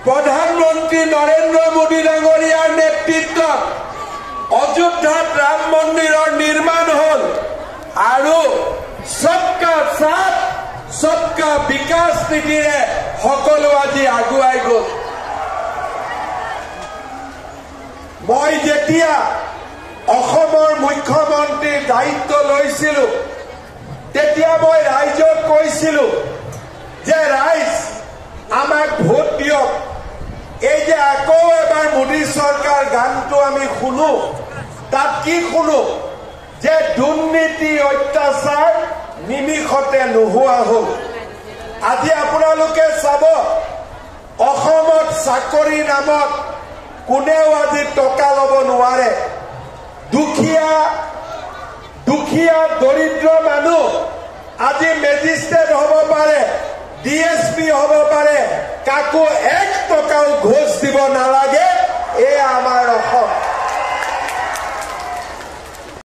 প্ৰধানমন্ত্ৰী নৰেন্দ্ৰ মোদী ডাঙৰীয়াৰ নেতৃত্বত অযোধ্যাত ৰাম মন্দিৰৰ নিৰ্মাণ হ'ল আৰু সবকা সাথ সবকা বিকাশ নীতিৰে সকলো আজি আগুৱাই গ'ল। মই যেতিয়া অসমৰ মুখ্যমন্ত্ৰীৰ দায়িত্ব লৈছিলো তেতিয়া মই ৰাইজক কৈছিলো যে ৰাইজ আমাক ভোট দিয়ক। এই যে আকৌ এবাৰ মোদী চৰকাৰ গানটো আমি শুনো, তাত কি শুনো যে দুৰ্নীতি অত্যাচাৰ নিমিষতে নোহোৱা হ'ল। আজি আপোনালোকে চাব অসমত চাকৰি নামত কোনেও আজি টকা ল'ব নোৱাৰে। দুখীয়া দৰিদ্ৰ মানুহ আজি মেজিষ্ট্ৰেট হ'ব পাৰে, DSP হ'ব পাৰে, কাকো 1 টকাও ঘোষ দিব নালাগে।